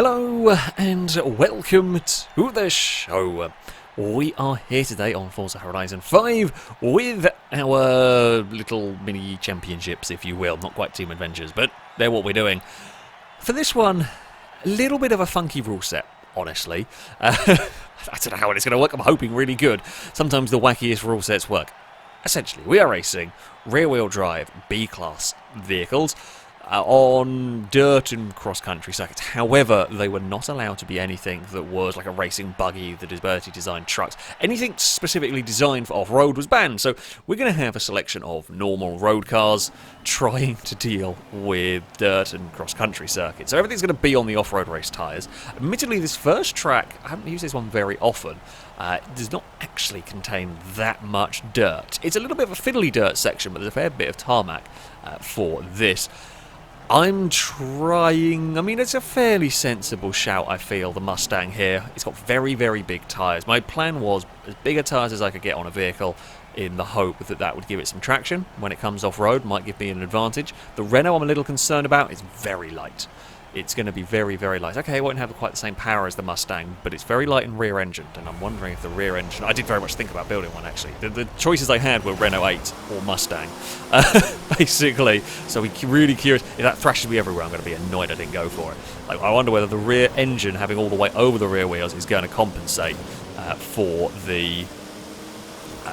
Hello and welcome to the show. We are here today on Forza Horizon 5 with our little mini championships, if you will. Not quite team adventures, but they're what we're doing. For this one, a little bit of a funky rule set, honestly. I don't know how it's going to work. I'm hoping really good. Sometimes the wackiest rule sets work. Essentially, we are racing rear-wheel drive B-class vehicles on dirt and cross-country circuits. However, they were not allowed to be anything that was like a racing buggy that is Bertie designed trucks. Anything specifically designed for off-road was banned, so we're going to have a selection of normal road cars trying to deal with dirt and cross-country circuits. So everything's going to be on the off-road race tyres. Admittedly, this first track, I haven't used this one very often, does not actually contain that much dirt. It's a little bit of a fiddly dirt section, but there's a fair bit of tarmac for this. I'm trying, it's a fairly sensible shout, I feel, the Mustang here. It's got very, very big tyres. My plan was as big a tyres as I could get on a vehicle in the hope that that would give it some traction when it comes off-road, might give me an advantage. The Renault I'm a little concerned about is very light. It's going to be very, very light. Okay, it won't have quite the same power as the Mustang, but it's very light and rear-engined, and I'm wondering if the rear-engine... I did very much think about building one, actually. The choices I had were Renault 8 or Mustang, basically. So we're really curious. If that thrashes me everywhere, I'm going to be annoyed I didn't go for it. Like, I wonder whether the rear engine having all the weight over the rear wheels is going to compensate for the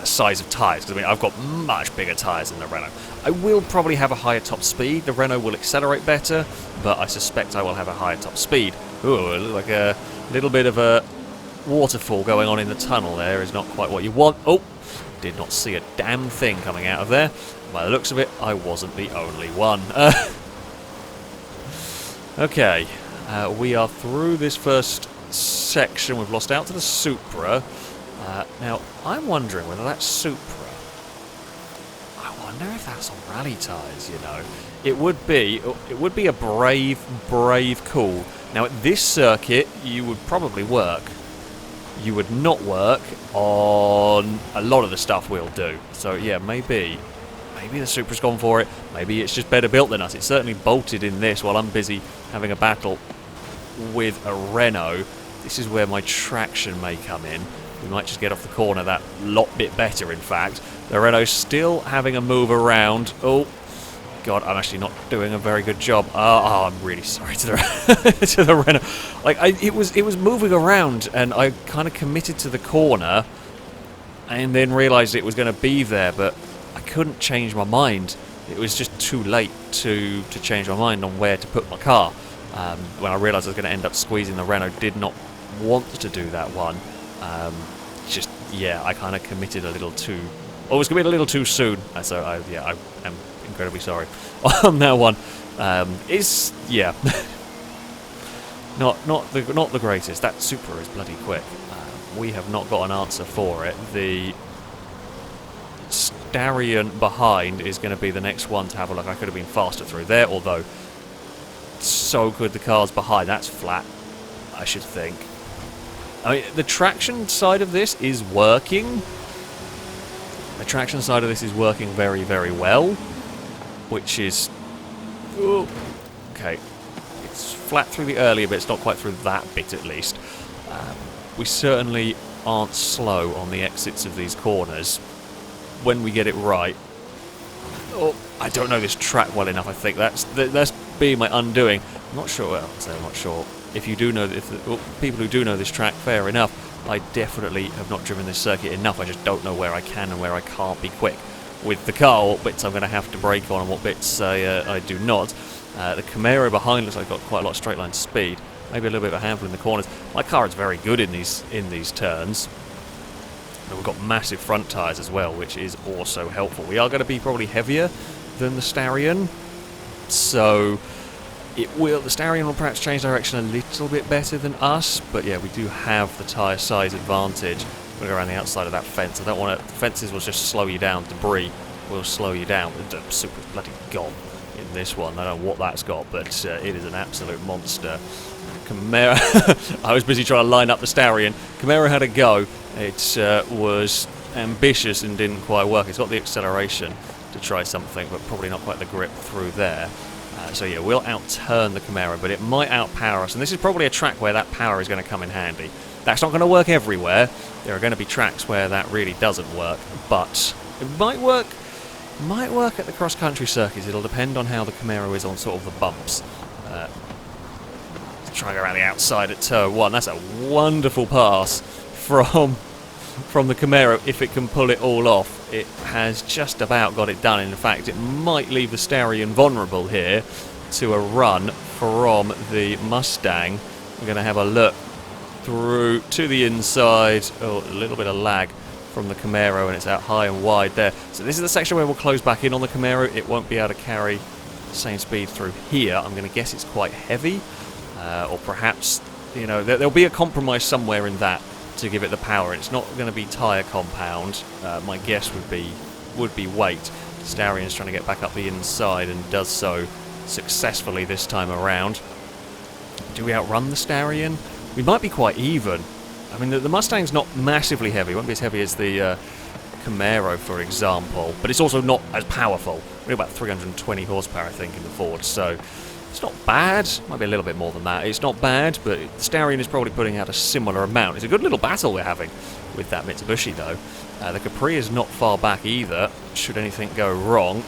size of tyres, because I've got much bigger tyres than the Renault. I will probably have a higher top speed. The Renault will accelerate better, but I suspect I will have a higher top speed. Ooh, it looks like a little bit of a waterfall going on in the tunnel there is not quite what you want. Oh, did not see a damn thing coming out of there. By the looks of it, I wasn't the only one. Okay, we are through this first section. We've lost out to the Supra. Now, I'm wondering whether that Supra... I wonder if that's on rally tyres, you know. It would be a brave call. Now, at this circuit, you would probably work. You would not work on a lot of the stuff we'll do. So, yeah, maybe the Supra's gone for it. Maybe it's just better built than us. It's certainly bolted in this while I'm busy having a battle with a Renault. This is where my traction may come in. We might just get off the corner that lot bit better, in fact. The Renault's still having a move around. Oh, God, I'm actually not doing a very good job. Oh, I'm really sorry to the to the Renault. Like, it was moving around, and I kind of committed to the corner, and then realised it was going to be there, but I couldn't change my mind. It was just too late to change my mind on where to put my car. When I realised I was going to end up squeezing the Renault, did not want to do that one. I kind of committed a little too... I was committed a little too soon, so I am incredibly sorry on that one. Not the greatest. That Supra is bloody quick. We have not got an answer for it. The Starion behind is going to be the next one to have a look. I could have been faster through there, although so good the cars behind. That's flat, I should think. The traction side of this is working. The traction side of this is working very, very well, which is... Ooh, okay. It's flat through the earlier bits, not quite through that bit at least. We certainly aren't slow on the exits of these corners when we get it right. Oh, I don't know this track well enough, I think. That's being my undoing. I'm not sure. Well, I'm not sure. If you do know, people who do know this track, fair enough. I definitely have not driven this circuit enough. I just don't know where I can and where I can't be quick with the car. What bits I'm going to have to brake on and what bits I do not. The Camaro behind looks like I've got quite a lot of straight line speed. Maybe a little bit of a handful in the corners. My car is very good in these turns. And we've got massive front tyres as well, which is also helpful. We are going to be probably heavier than the Starion, so the Starion will perhaps change direction a little bit better than us, but yeah, we do have the tyre size advantage. We're going to go around the outside of that fence. I don't want to... Fences will just slow you down. Debris will slow you down. The Supra's bloody gone in this one. I don't know what that's got, but it is an absolute monster. Camaro... I was busy trying to line up the Starion. Camaro had a go. It was ambitious and didn't quite work. It's got the acceleration to try something, but probably not quite the grip through there. So yeah, we'll outturn the Camaro, but it might outpower us, and this is probably a track where that power is going to come in handy. That's not going to work everywhere. There are going to be tracks where that really doesn't work, but it might work. Might work at the cross-country circuits. It'll depend on how the Camaro is on sort of the bumps. Trying around the outside at turn 1. That's a wonderful pass from the Camaro if it can pull it all off. It has just about got it done. In fact, it might leave the Starion vulnerable here to a run from the Mustang. We're going to have a look through to the inside. Oh, a little bit of lag from the Camaro, and it's out high and wide there. So this is the section where we'll close back in on the Camaro. It won't be able to carry the same speed through here. I'm going to guess it's quite heavy. Or perhaps, you know, there'll be a compromise somewhere in that to give it the power. It's not going to be tyre compound. My guess would be weight. Starion's trying to get back up the inside and does so successfully this time around. Do we outrun the Starion? We might be quite even. I mean, the Mustang's not massively heavy. It won't be as heavy as the Camaro, for example, but it's also not as powerful. We're about 320 horsepower, I think, in the Ford, so it's not bad. Might be a little bit more than that. It's not bad, but the Starion is probably putting out a similar amount. It's a good little battle we're having with that Mitsubishi, though. The Capri is not far back either, should anything go wrong.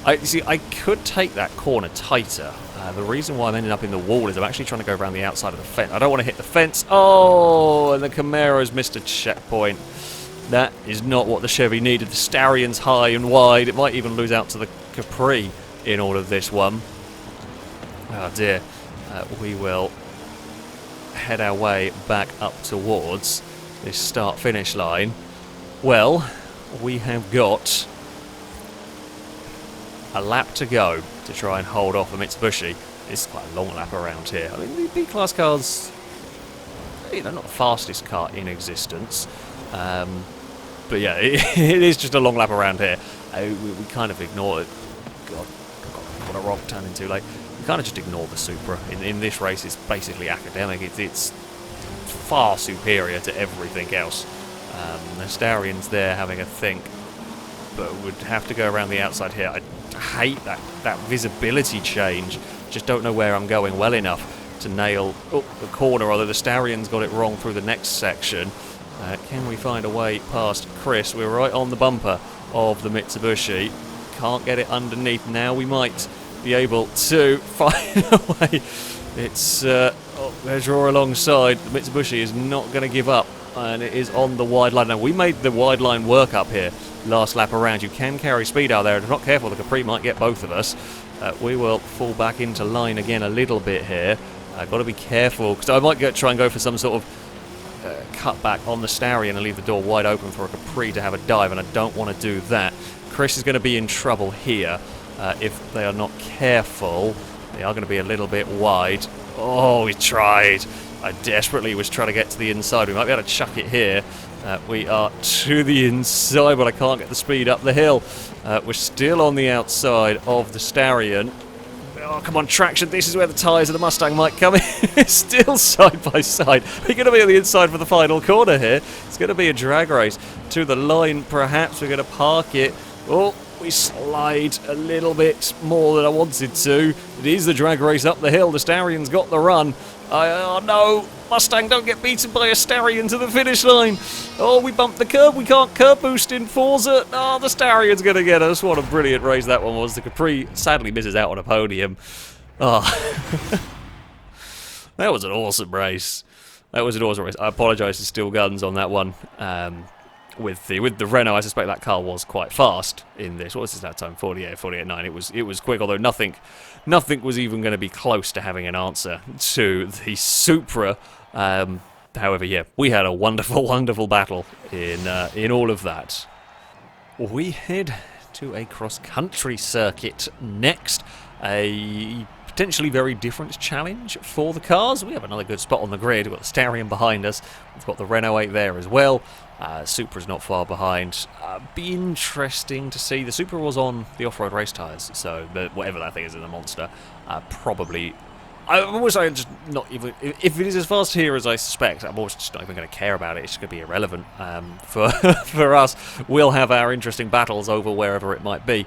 I could take that corner tighter. The reason why I'm ending up in the wall is I'm actually trying to go around the outside of the fence. I don't want to hit the fence. Oh, and the Camaro's missed a checkpoint. That is not what the Chevy needed. The Starion's high and wide. It might even lose out to the Capri in all of this one. Oh dear. We will head our way back up towards this start-finish line. Well, we have got a lap to go to try and hold off a Mitsubishi. It's quite a long lap around here. I mean, the B-Class cars, you know, not the fastest car in existence. But yeah, it is just a long lap around here. We kind of ignore it. God, what a rock turn into late. We kind of just ignore the Supra. In this race, it's basically academic. It's far superior to everything else. The Starion's there having a think, but would have to go around the outside here. I hate that visibility change. Just don't know where I'm going well enough to nail the corner, although the Starion's got it wrong through the next section. Can we find a way past Chris? We're right on the bumper of the Mitsubishi. Can't get it underneath now. We might be able to find a way. It's there's Raw alongside. The Mitsubishi is not going to give up, and it is on the wide line. Now, we made the wide line work up here last lap around. You can carry speed out there. If you're not careful, the Capri might get both of us. We will fall back into line again a little bit here. Got to be careful, because I might try and go for some sort of cut back on the Starion and leave the door wide open for a Capri to have a dive, and I don't want to do that. Chris is going to be in trouble here if they are not careful. They are going to be a little bit wide. Oh, we tried. I desperately was trying to get to the inside. We might be able to chuck it here. We are to the inside, but I can't get the speed up the hill. We're still on the outside of the Starion. Oh, come on, traction. This is where the tyres of the Mustang might come in. Still side by side. We're going to be on the inside for the final corner here. It's going to be a drag race to the line, perhaps. We're going to park it. Oh, we slide a little bit more than I wanted to. It is the drag race up the hill. The Starion's got the run. Oh, no. Mustang, don't get beaten by a Starion to the finish line. Oh, we bumped the curb. We can't curb boost in Forza. Oh, the Starion's going to get us. What a brilliant race that one was. The Capri sadly misses out on a podium. Oh. That was an awesome race. That was an awesome race. I apologise to Steel Guns on that one. With the Renault, I suspect that car was quite fast in this. What was this that time? 48.9. It was quick, although nothing was even going to be close to having an answer to the Supra. However, yeah, we had a wonderful, wonderful battle in all of that. We head to a cross-country circuit next. A potentially very different challenge for the cars. We have another good spot on the grid. We've got the Starion behind us. We've got the Renault 8 there as well. Supra's not far behind. Be interesting to see. The Supra was on the off-road race tyres, so whatever that thing is in the monster, probably I'm also just not even... If it is as fast here as I suspect, I'm almost just not even going to care about it. It's just going to be irrelevant. For for us, we'll have our interesting battles over wherever it might be.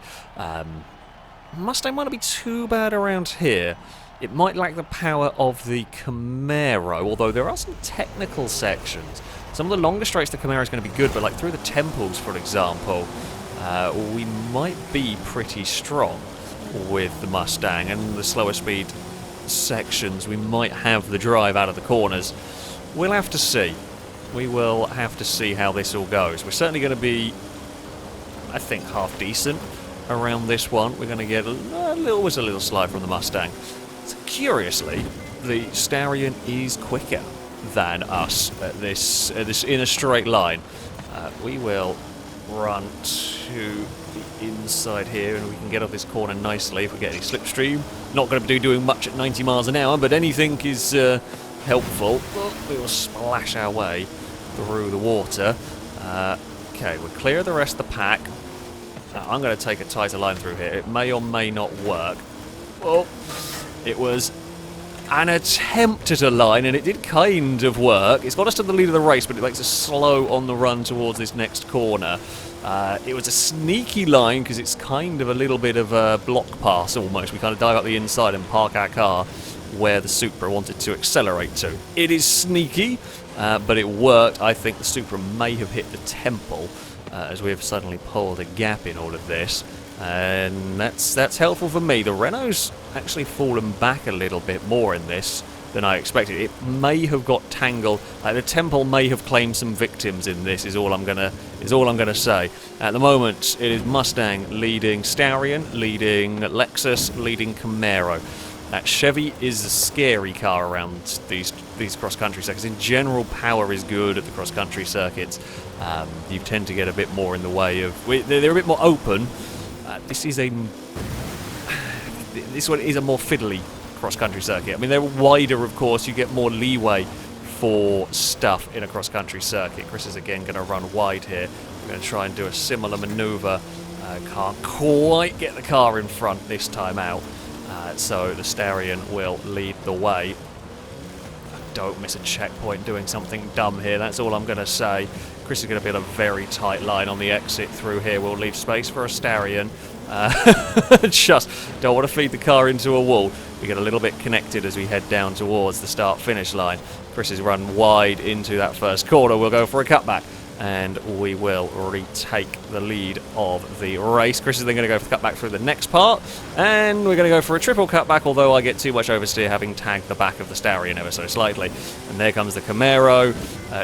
Mustang might not be too bad around here. It might lack the power of the Camaro, although there are some technical sections. Some of the longer straights the Camaro is going to be good, but like through the temples, for example, we might be pretty strong with the Mustang, and the slower speed sections we might have the drive out of the corners. We'll have to see. We will have to see how this all goes. We're certainly going to be, I think, half decent around this one. We're going to get always a little slide from the Mustang. So curiously, the Starion is quicker than us at this in a straight line. We will run to the inside here, and we can get off this corner nicely if we get any slipstream. Not going to be doing much at 90 miles an hour, but anything is helpful. We will splash our way through the water. Okay, we're clear of the rest of the pack. I'm going to take a tighter line through here. It may or may not work. Oh, it was an attempt at a line, and it did kind of work. It's got us to the lead of the race, but it makes us slow on the run towards this next corner. It was a sneaky line because it's kind of a little bit of a block pass almost. We kind of dive up the inside and park our car where the Supra wanted to accelerate to. It is sneaky, but it worked. I think the Supra may have hit the temple as we have suddenly pulled a gap in all of this. And that's helpful for me. The Renault's actually fallen back a little bit more in this than I expected. It may have got tangled. The Temple may have claimed some victims in this. Is all I'm gonna say. At the moment, it is Mustang leading Starion, leading Lexus, leading Camaro. Chevy is a scary car around these cross-country circuits. In general, power is good at the cross-country circuits. You tend to get a bit more in the way of... They're a bit more open. This one is a more fiddly cross-country circuit. I mean, they're wider, of course. You get more leeway for stuff in a cross-country circuit. Chris is again going to run wide here. We're going to try and do a similar manoeuvre. Can't quite get the car in front this time out. So the Starion will lead the way. Don't miss a checkpoint doing something dumb here. That's all I'm going to say. Chris is going to be in a very tight line on the exit through here. We'll leave space for a Starion. Just don't want to feed the car into a wall. We get a little bit connected as we head down towards the start-finish line. Chris has run wide into that first corner. We'll go for a cutback, and we will retake the lead of the race. Chris is then going to go for the cutback through the next part, and we're going to go for a triple cutback, although I get too much oversteer having tagged the back of the Starion ever so slightly. And there comes the Camaro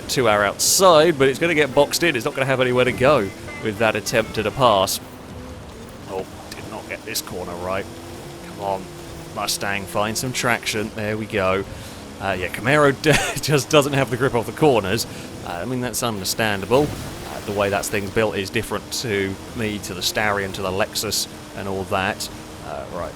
to our outside, but it's going to get boxed in. It's not going to have anywhere to go with that attempt at a pass. Oh, did not get this corner right. Come on, Mustang, find some traction. There we go. Yeah, Camaro just doesn't have the grip off the corners. I mean, that's understandable. The way that thing's built is different to me, to the Starion, to the Lexus, and all that. Right,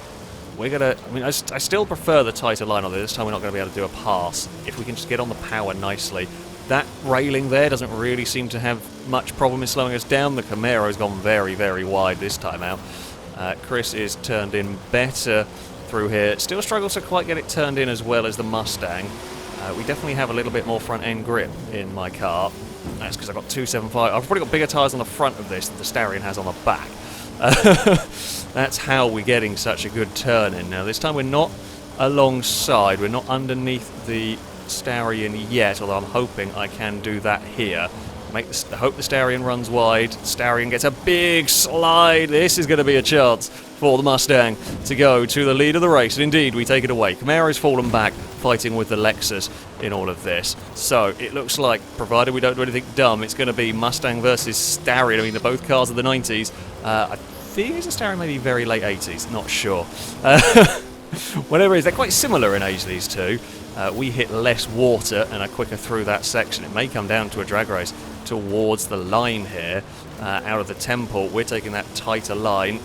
we're gonna... I mean, I still prefer the tighter line on this time. We're not going to be able to do a pass. If we can just get on the power nicely. That railing there doesn't really seem to have much problem in slowing us down. The Camaro's gone very, very wide this time out. Chris is turned in better through here. Still struggles to quite get it turned in as well as the Mustang. We definitely have a little bit more front end grip in my car. That's because I've got 275. I've probably got bigger tyres on the front of this than the Starion has on the back. That's how we're getting such a good turn in. Now this time we're not alongside, we're not underneath the Starion yet, although I'm hoping I can do that here. I hope the Starion runs wide. Starion gets a big slide. This is going to be a chance for the Mustang to go to the lead of the race. And indeed, we take it away. Camaro's fallen back, fighting with the Lexus in all of this. So it looks like, provided we don't do anything dumb, it's going to be Mustang versus Starion. I mean, they're both cars of the 90s. I think it's a Starion, maybe very late 80s. Not sure. Whatever it is, they're quite similar in age, these two. We hit less water and are quicker through that section. It may come down to a drag race towards the line here, out of the temple. We're taking that tighter line.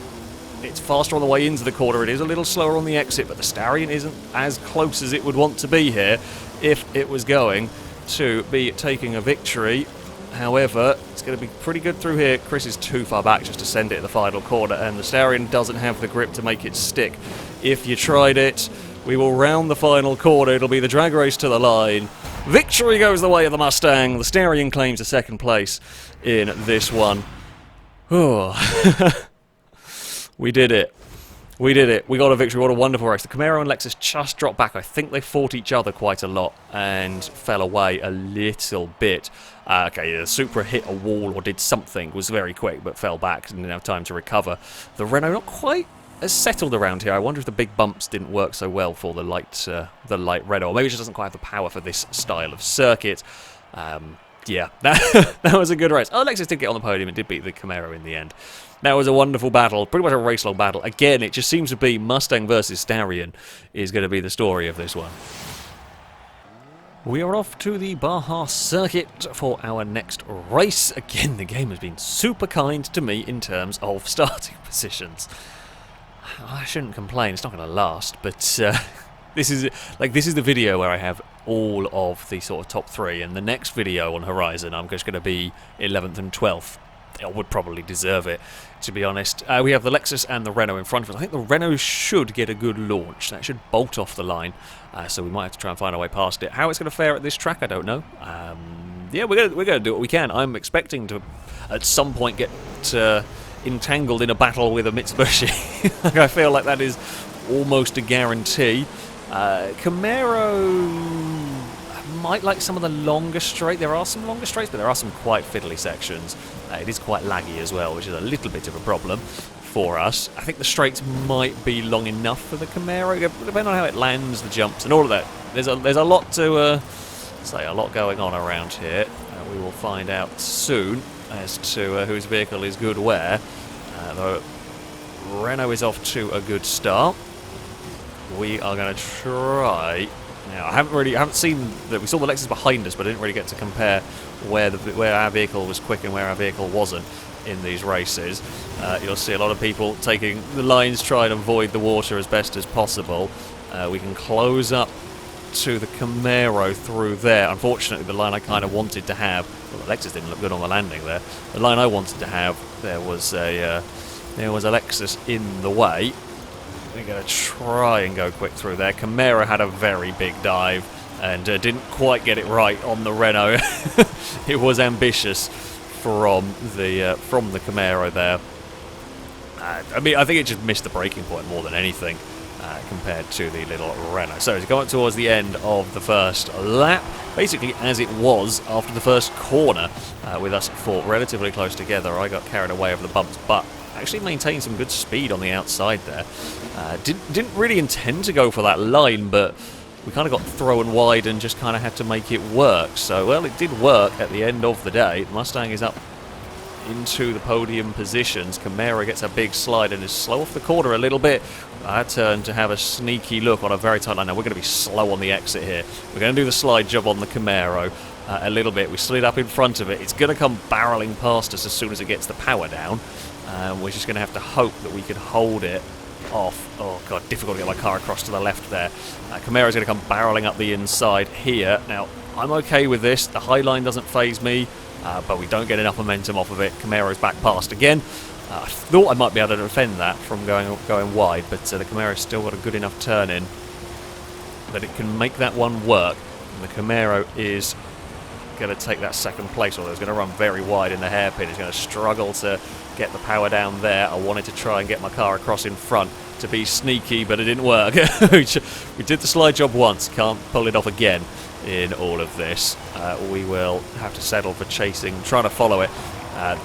It's faster on the way into the corner. It is a little slower on the exit, but the Starion isn't as close as it would want to be here if it was going to be taking a victory. However, it's going to be pretty good through here. Chris is too far back just to send it at the final corner, and the Starion doesn't have the grip to make it stick. If you tried it, We will round the final corner. It'll be the drag race to the line. Victory goes the way of the Mustang. The Stallion claims a second place in this one. Oh. We did it. We did it. We got a victory. What a wonderful race. The Camaro and Lexus just dropped back. I think they fought each other quite a lot and fell away a little bit. Okay, the Supra hit a wall or did something. Was very quick, but fell back and didn't have time to recover. The Renault not quite as settled around here. I wonder if the big bumps didn't work so well for the light Renault. Or maybe it just doesn't quite have the power for this style of circuit. Yeah, that was a good race. Oh, Lexus did get on the podium and did beat the Camaro in the end. That was a wonderful battle, pretty much a race-long battle. Again, it just seems to be Mustang versus Stallion is going to be the story of this one. We are off to the Baja circuit for our next race. Again, the game has been super kind to me in terms of starting positions. I shouldn't complain, it's not going to last, but this is the video where I have all of the sort of top three, and the next video on Horizon I'm just going to be 11th and 12th. I would probably deserve it, to be honest. We have the Lexus and the Renault in front of us. I think the Renault should get a good launch. That should bolt off the line, so we might have to try and find our way past it. How it's going to fare at this track, I don't know. Yeah, we're going to do what we can. I'm expecting to, at some point, get entangled in a battle with a Mitsubishi. I feel like that is almost a guarantee. Camaro might like some of the longer straight. There are some longer straights, but there are some quite fiddly sections. It is quite laggy as well, which is a little bit of a problem for us. I think the straights might be long enough for the Camaro, depending on how it lands, the jumps, and all of that. There's a lot to say, a lot going on around here. We will find out soon as to whose vehicle is good where. Though Renault is off to a good start. We are going to try. Now, I haven't seen that. We saw the Lexus behind us, but I didn't really get to compare where our vehicle was quick and where our vehicle wasn't in these races. You'll see a lot of people taking the lines, trying to avoid the water as best as possible. We can close up to the Camaro through there. Unfortunately, the line I kind of wanted to have, well, the Lexus didn't look good on the landing there. The line I wanted to have, there was a Lexus in the way. We're going to try and go quick through there. Camaro had a very big dive and didn't quite get it right on the Renault. It was ambitious from the Camaro there. I mean, I think it just missed the braking point more than anything compared to the little Renault. So it's going towards the end of the first lap, basically as it was after the first corner, with us fought relatively close together. I got carried away over the bumps, but actually maintained some good speed on the outside there. Didn't really intend to go for that line, but we kind of got thrown wide and just kind of had to make it work. So, well, it did work at the end of the day. The Mustang is up into the podium positions. Camaro gets a big slide and is slow off the corner a little bit. I turned to have a sneaky look on a very tight line. Now, we're going to be slow on the exit here. We're going to do the slide job on the Camaro a little bit. We slid up in front of it. It's going to come barreling past us as soon as it gets the power down. We're just going to have to hope that we can hold it off. Oh, God, difficult to get my car across to the left there. Camaro's going to come barreling up the inside here. Now, I'm okay with this. The high line doesn't faze me, but we don't get enough momentum off of it. Camaro's back past again. I thought I might be able to defend that from going wide, but the Camaro's still got a good enough turn in that it can make that one work. And the Camaro is going to take that second place, although it's going to run very wide in the hairpin. It's going to struggle to get the power down there. I wanted to try and get my car across in front to be sneaky, but it didn't work. We did the slide job once, can't pull it off again in all of this. We will have to settle for chasing, trying to follow it.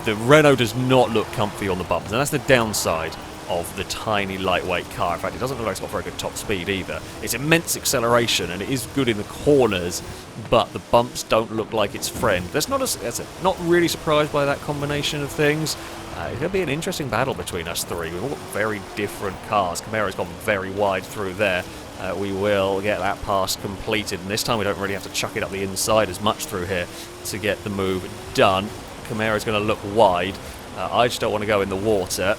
The Renault does not look comfy on the bumps, and that's the downside of the tiny lightweight car. In fact, it doesn't look like it's got very good top speed either. It's immense acceleration and it is good in the corners, but the bumps don't look like its friend. Not really surprised by that combination of things. It's going to be an interesting battle between us three. We've all got very different cars. Camaro's gone very wide through there. We will get that pass completed, and this time we don't really have to chuck it up the inside as much through here to get the move done. Camaro's going to look wide. I just don't want to go in the water.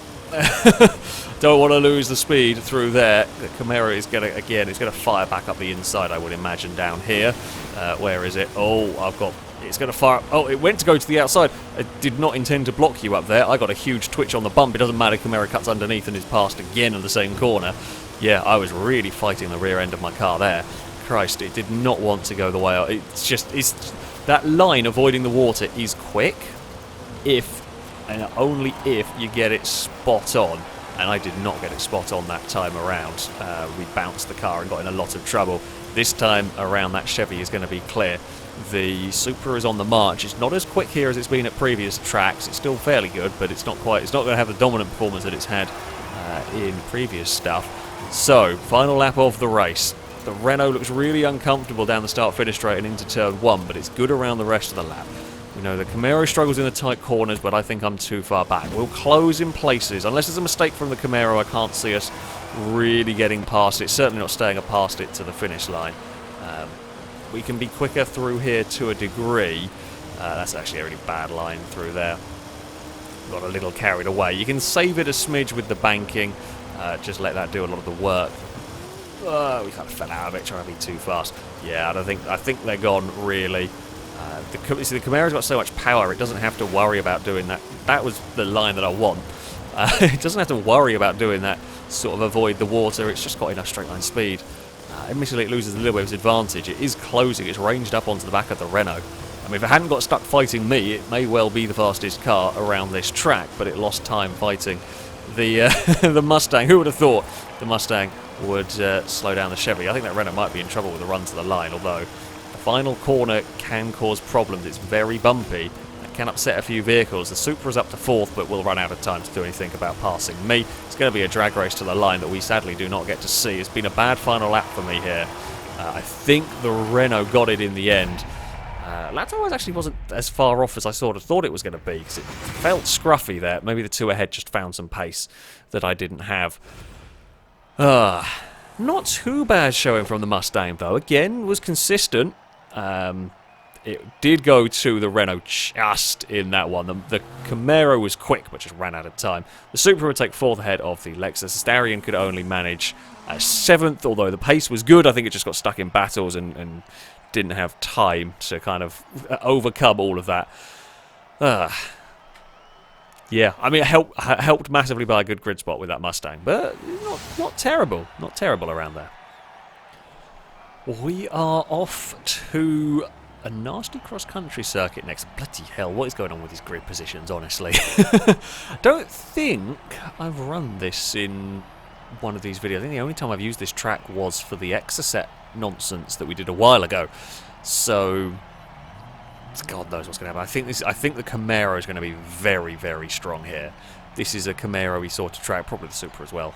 Don't want to lose the speed through there. The Camaro is going to, again, it's going to fire back up the inside, I would imagine, down here. Where is it? Oh, it's going to fire. Oh, it went to go to the outside. I did not intend to block you up there. I got a huge twitch on the bump. It doesn't matter. Camaro cuts underneath and is passed again in the same corner. Yeah, I was really fighting the rear end of my car there. Christ, it did not want to go the way it's that line avoiding the water is quick if and only if you get it spot on, and I did not get it spot on that time around. We bounced the car and got in a lot of trouble. This time around, that Chevy is going to be clear. The Supra is on the march. It's not as quick here as it's been at previous tracks. It's still fairly good, but it's not going to have the dominant performance that it's had in previous stuff. So, final lap of the race. The Renault looks really uncomfortable down the start-finish straight and into turn 1, but it's good around the rest of the lap. You know, the Camaro struggles in the tight corners, but I think I'm too far back. We'll close in places. Unless there's a mistake from the Camaro, I can't see us really getting past it. Certainly not staying past it to the finish line. We can be quicker through here to a degree. That's actually a really bad line through there. Got a little carried away. You can save it a smidge with the banking. Just let that do a lot of the work. We kind of fell out of it trying to be too fast. Yeah, I think they're gone, really. The Camaro's got so much power, it doesn't have to worry about doing that. That was the line that I want. It doesn't have to worry about doing that, sort of avoid the water. It's just got enough straight line speed. Admittedly, it loses a little bit of its advantage. It is closing. It's ranged up onto the back of the Renault. I mean, if it hadn't got stuck fighting me, it may well be the fastest car around this track, but it lost time fighting the the Mustang. Who would have thought the Mustang would slow down the Chevy? I think that Renault might be in trouble with the run to the line, although the final corner can cause problems. It's very bumpy. It can upset a few vehicles. The Supra's up to 4th, but will run out of time to do anything about passing me. It's going to be a drag race to the line that we sadly do not get to see. It's been a bad final lap for me here. I think the Renault got it in the end. Lap time actually wasn't as far off as I sort of thought it was going to be, because it felt scruffy there. Maybe the two ahead just found some pace that I didn't have. Not too bad showing from the Mustang, though. Again, was consistent. It did go to the Renault just in that one. The Camaro was quick, but just ran out of time. The Supra would take 4th ahead of the Lexus. The Starion could only manage 7th, although the pace was good. I think it just got stuck in battles and didn't have time to kind of overcome all of that. Yeah, I mean, it helped massively by a good grid spot with that Mustang, but not terrible. Not terrible around there. We are off to a nasty cross-country circuit next. Bloody hell, what is going on with these grid positions, honestly? I don't think I've run this in one of these videos. I think the only time I've used this track was for the Exocet nonsense that we did a while ago. So God knows what's going to happen. I think the Camaro is going to be very, very strong here. This is a Camaro-y sort of track, probably the Supra as well.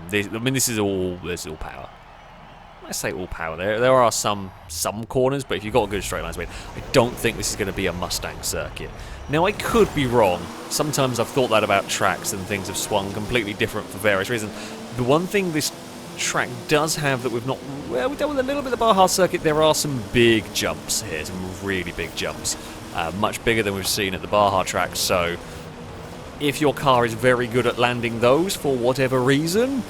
This is all power. I say all power. There are some corners, but if you've got a good straight line speed, I don't think this is going to be a Mustang circuit. Now, I could be wrong. Sometimes I've thought that about tracks and things have swung completely different for various reasons. The one thing this track does have that we've not... Well, we've done with a little bit of the Baja circuit. There are some big jumps here, some really big jumps. Much bigger than we've seen at the Baja track, so if your car is very good at landing those for whatever reason,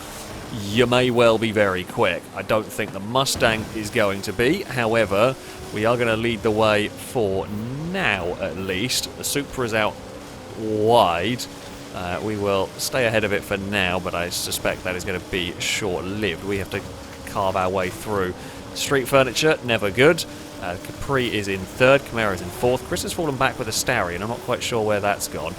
you may well be very quick. I don't think the Mustang is going to be. However, we are going to lead the way for now, at least. The Supra's out wide. We will stay ahead of it for now, but I suspect that is going to be short-lived. We have to carve our way through. Street furniture, never good. Capri is in 3rd, Camaro is in 4th. Chris has fallen back with a Starion. I'm not quite sure where that's gone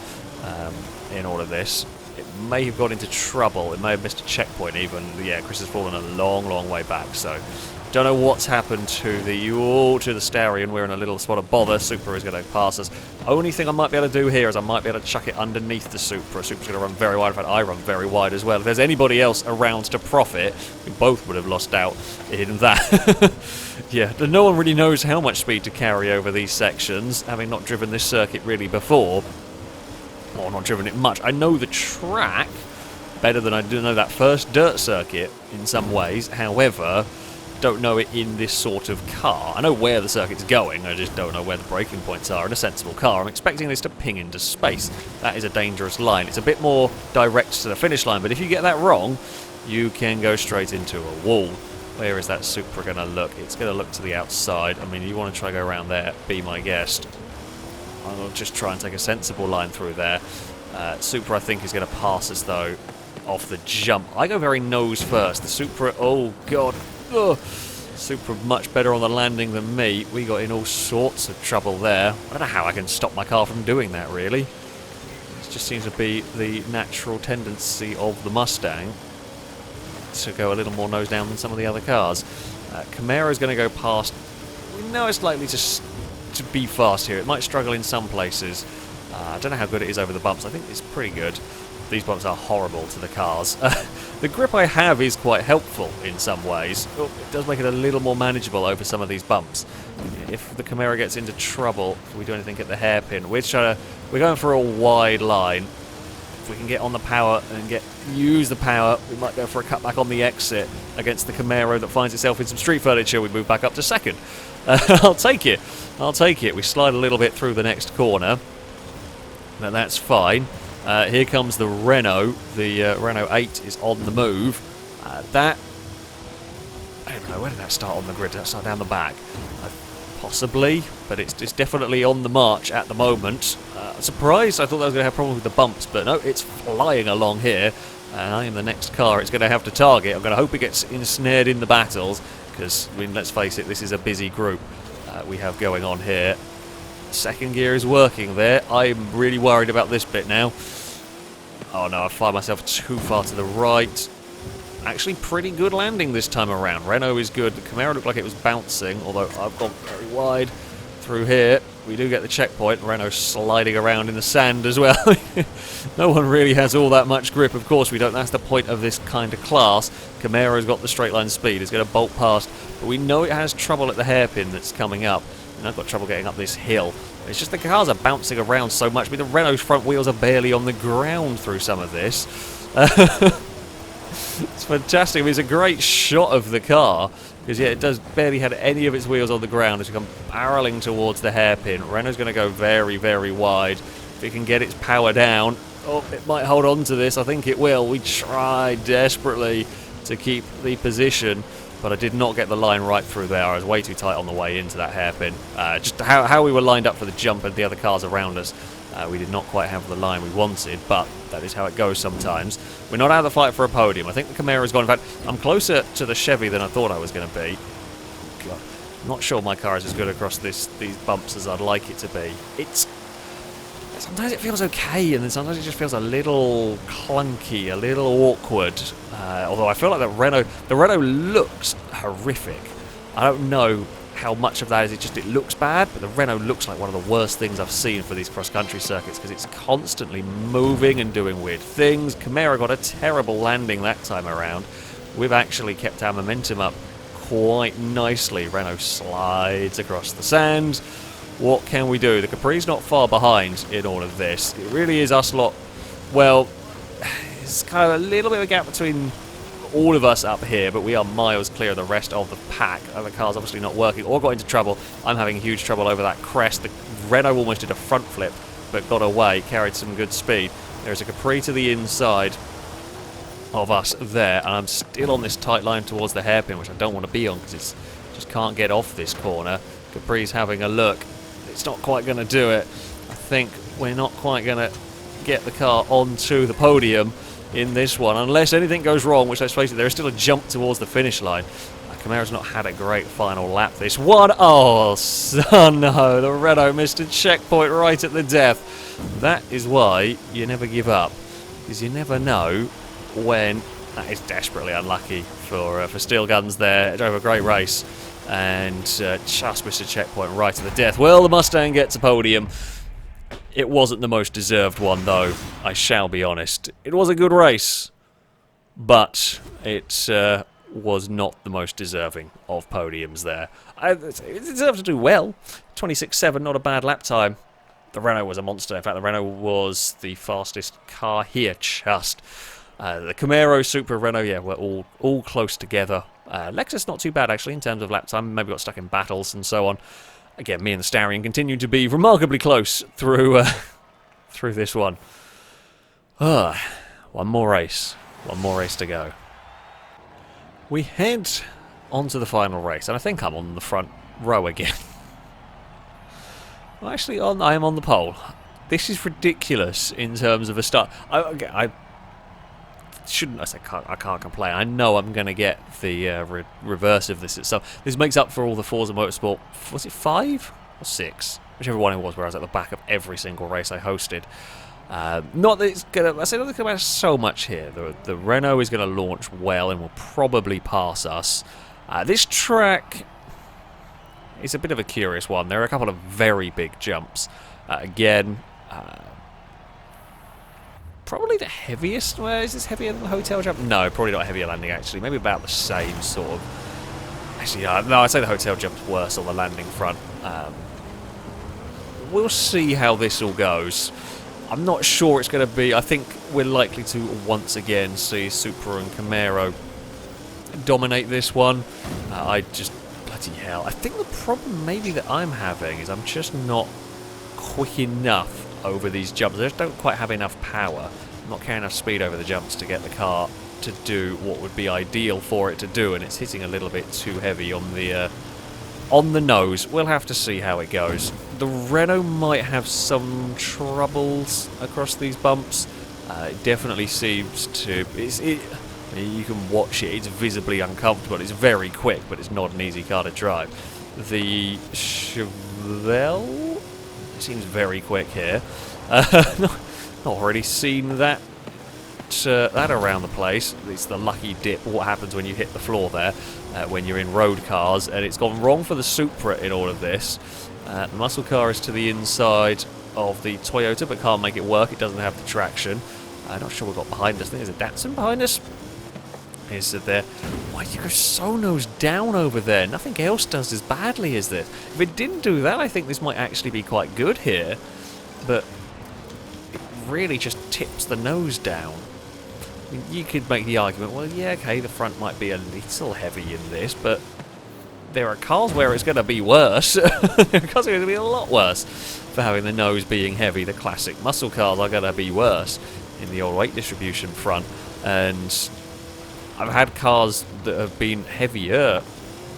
in all of this. It may have got into trouble. It may have missed a checkpoint even. Yeah, Chris has fallen a long, long way back. So, don't know what's happened to the Starion. We're in a little spot of bother. Supra is going to pass us. Only thing I might be able to do here is I might be able to chuck it underneath the Supra. Supra's going to run very wide. In fact, I run very wide as well. If there's anybody else around to profit, we both would have lost out in that. Yeah, no one really knows how much speed to carry over these sections, having not driven this circuit really before. Or not driven it much. I know the track better than I do know that first dirt circuit in some ways. However, don't know it in this sort of car. I know where the circuit's going, I just don't know where the braking points are in a sensible car. I'm expecting this to ping into space. That is a dangerous line. It's a bit more direct to the finish line, but if you get that wrong, you can go straight into a wall. Where is that Supra going to look? It's going to look to the outside. I mean, you want to try to go around there, be my guest. I'll just try and take a sensible line through there. Supra, I think, is going to pass us, though. off the jump. I go very nose first. The Supra, oh god, ugh. Supra much better on the landing than me. We got in all sorts of trouble there. I don't know how I can stop my car from doing that, really. It just seems to be the natural tendency of the Mustang to go a little more nose down than some of the other cars. Camaro's going to go past. We know it's likely to be fast here. It might struggle in some places. I don't know how good it is over the bumps. I think it's pretty good. These bumps are horrible to the cars. The grip I have is quite helpful in some ways. Oh, it does make it a little more manageable over some of these bumps. If the Camaro gets into trouble, if we do anything at the hairpin, we're going for a wide line. If we can get on the power and use the power, we might go for a cutback on the exit against the Camaro that finds itself in some street furniture. We move back up to second. I'll take it. I'll take it. We slide a little bit through the next corner. Now that's fine. Here comes the Renault. The Renault 8 is on the move. I don't know, where did that start on the grid? Did that start down the back? Possibly, but it's definitely on the march at the moment. Surprised, I thought that was going to have problems with the bumps, but no, it's flying along here. And I am the next car it's going to have to target. I'm going to hope it gets ensnared in the battles, because, I mean, let's face it, this is a busy group we have going on here. Second gear is working there. I'm really worried about this bit now. Oh no, I find myself too far to the right. Actually pretty good landing this time around. Renault is good. The Camaro looked like it was bouncing, although I've gone very wide through here. We do get the checkpoint. Renault sliding around in the sand as well. No one really has all that much grip. Of course we don't. That's the point of this kind of class. Camaro's got the straight line speed. It's going to bolt past. But we know it has trouble at the hairpin that's coming up. And I've got trouble getting up this hill. It's just the cars are bouncing around so much. I mean, the Renault's front wheels are barely on the ground through some of this. It's fantastic. I mean, it's a great shot of the car. Because, yeah, it does barely have any of its wheels on the ground as we come barreling towards the hairpin. Renault's going to go very, very wide. If it can get its power down, oh, it might hold on to this. I think it will. We tried desperately to keep the position, but I did not get the line right through there. I was way too tight on the way into that hairpin. Just how we were lined up for the jump and the other cars around us, we did not quite have the line we wanted, but that is how it goes sometimes. We're not out of the fight for a podium. I think the Camaro's gone. In fact, I'm closer to the Chevy than I thought I was going to be. God, I'm not sure my car is as good across these bumps as I'd like it to be. Sometimes it feels okay, and then sometimes it just feels a little clunky, a little awkward. Although I feel like the Renault looks horrific. I don't know how much of that is it looks bad, but the Renault looks like one of the worst things I've seen for these cross-country circuits because it's constantly moving and doing weird things. Camaro got a terrible landing that time around. We've actually kept our momentum up quite nicely. Renault slides across the sand. What can we do? The Capri's not far behind in all of this. It really is us lot. Well, it's kind of a little bit of a gap between all of us up here, but we are miles clear of the rest of the pack. The car's obviously not working or got into trouble. I'm having huge trouble over that crest. The Renault almost did a front flip, but got away, carried some good speed. There's a Capri to the inside of us there, and I'm still on this tight line towards the hairpin, which I don't want to be on because it's just can't get off this corner. Capri's having a look. It's not quite going to do it. I think we're not quite going to get the car onto the podium in this one, unless anything goes wrong, which, let's face it, there is still a jump towards the finish line. Camaro's not had a great final lap this one. Oh no, the Renault missed a checkpoint right at the death. That is why you never give up, because you never know when. That is desperately unlucky for Steel Guns there. It drove a great race and just missed a checkpoint right at the death. Well, the Mustang gets a podium. It wasn't the most deserved one, though, I shall be honest. It was a good race, but it was not the most deserving of podiums there. It deserved to do well. 26.7, not a bad lap time. The Renault was a monster. In fact, the Renault was the fastest car here, just. The Camaro, Supra, Renault, yeah, were all close together. Lexus not too bad, actually, in terms of lap time. Maybe got stuck in battles and so on. Again, me and the Starion continued to be remarkably close through this one. One more race to go. We head onto the final race, and I think I'm on the front row again. Well, actually, I am on the pole. This is ridiculous in terms of a start. shouldn't. I can't complain. I know I'm going to get the reverse of this itself. This makes up for all the Forza Motorsport. Was it 5 or 6? Whichever one it was, where I was at the back of every single race I hosted. Not that it's gonna. I say not that it's gonna matter so much here. The Renault is going to launch well and will probably pass us. This track is a bit of a curious one. There are a couple of very big jumps. Again, probably the heaviest. Where is this heavier than the hotel jump? No, probably not a heavier landing actually. Maybe about the same sort of. Actually, no, I'd say the hotel jump's worse on the landing front. We'll see how this all goes. I'm not sure it's going to be. I think we're likely to once again see Supra and Camaro dominate this one. I just bloody hell. I think the problem maybe that I'm having is I'm just not quick enough over these jumps. I just don't quite have enough power. I'm not carrying enough speed over the jumps to get the car to do what would be ideal for it to do, and it's hitting a little bit too heavy on the nose. We'll have to see how it goes. The Renault might have some troubles across these bumps. It definitely seems to. You can watch it. It's visibly uncomfortable. It's very quick, but it's not an easy car to drive. The Chevelle seems very quick here. Not already seen that around the place. It's the lucky dip. What happens when you hit the floor there when you're in road cars? And it's gone wrong for the Supra in all of this. The muscle car is to the inside of the Toyota, but can't make it work. It doesn't have the traction. I'm not sure what we've got behind us. I think there's a Datsun behind us. Is it there? Why do you go so nose down over there? Nothing else does as badly as this. If it didn't do that, I think this might actually be quite good here. But it really just tips the nose down. I mean, you could make the argument, well, yeah, okay, the front might be a little heavy in this, but there are cars where it's going to be worse. There are cars where it's going to be a lot worse for having the nose being heavy. The classic muscle cars are going to be worse in the old weight distribution front. And I've had cars that have been heavier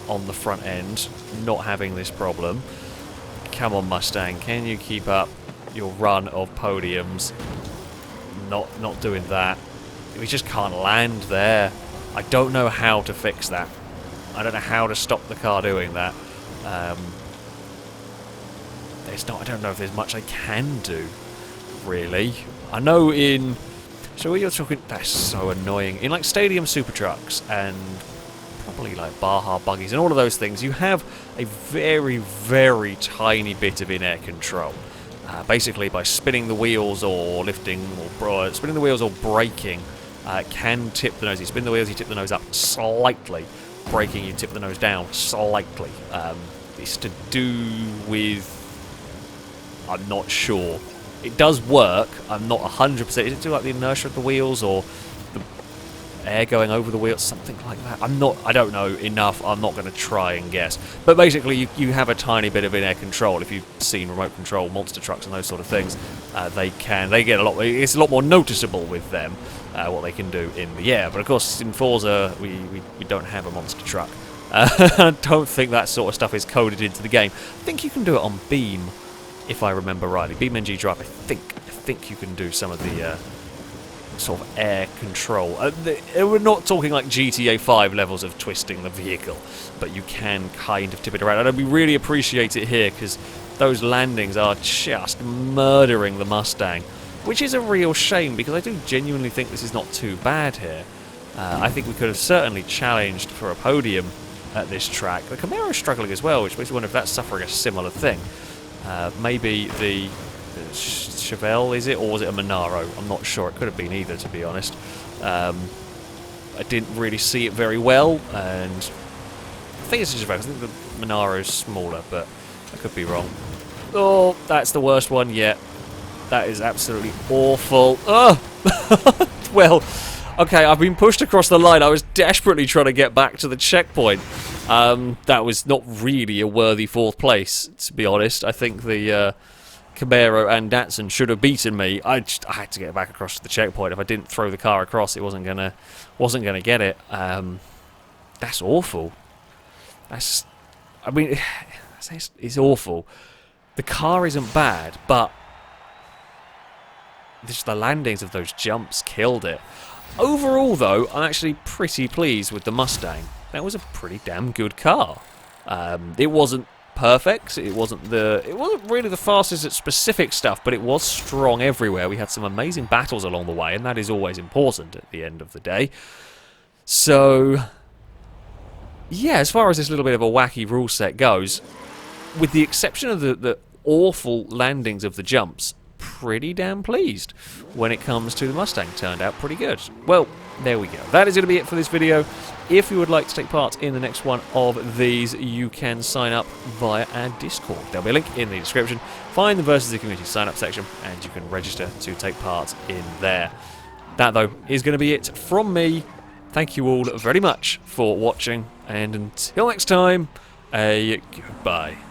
on the front end not having this problem. Come on, Mustang, can you keep up your run of podiums? Not doing that. We just can't land there. I don't know how to fix that. I don't know how to stop the car doing that. I don't know if there's much I can do, really. I know in... So you're talking... That's so annoying. In like stadium super trucks and probably like Baja buggies and all of those things, you have a very, very tiny bit of in-air control. Basically, by spinning the wheels or lifting or spinning the wheels or braking, can tip the nose. You spin the wheels, you tip the nose up slightly. Braking, you tip the nose down slightly. It's to do with... I'm not sure. It does work. I'm not 100%. Is it to do like the inertia of the wheels or the air going over the wheels? Something like that. I don't know enough. I'm not going to try and guess. But basically, you have a tiny bit of in-air control. If you've seen remote control monster trucks and those sort of things, they get a lot. It's a lot more noticeable with them what they can do in the air. But of course, in Forza, we don't have a monster truck. I don't think that sort of stuff is coded into the game. I think you can do it on Beam, if I remember rightly. BeamNG Drive, I think you can do some of the sort of air control. We're not talking like GTA 5 levels of twisting the vehicle, but you can kind of tip it around. And we really appreciate it here because those landings are just murdering the Mustang, which is a real shame because I do genuinely think this is not too bad here. I think we could have certainly challenged for a podium at this track. The Camaro's struggling as well, which makes me wonder if that's suffering a similar thing. Maybe the Chevelle, is it? Or was it a Monaro? I'm not sure. It could have been either, to be honest. I didn't really see it very well, and I think it's a Chevelle. I think the Monaro's smaller, but I could be wrong. Oh, that's the worst one yet. That is absolutely awful. Oh! Well, okay, I've been pushed across the line. I was desperately trying to get back to the checkpoint. That was not really a worthy fourth place, to be honest. I think the Camaro and Datsun should have beaten me. I had to get back across to the checkpoint. If I didn't throw the car across, it wasn't gonna get it. That's awful. It's awful. The car isn't bad, but just the landings of those jumps killed it. Overall, though, I'm actually pretty pleased with the Mustang. That was a pretty damn good car. It wasn't perfect. It wasn't really the fastest at specific stuff, but it was strong everywhere. We had some amazing battles along the way, and that is always important at the end of the day. So, yeah, as far as this little bit of a wacky rule set goes, with the exception of the awful landings of the jumps, pretty damn pleased when it comes to the Mustang. Turned out pretty good. Well, there we go. That is going to be it for this video. If you would like to take part in the next one of these, you can sign up via our Discord. There'll be a link in the description. Find the Versus the Community sign up section and you can register to take part in there. That, though, is going to be it from me. Thank you all very much for watching, and until next time, a goodbye.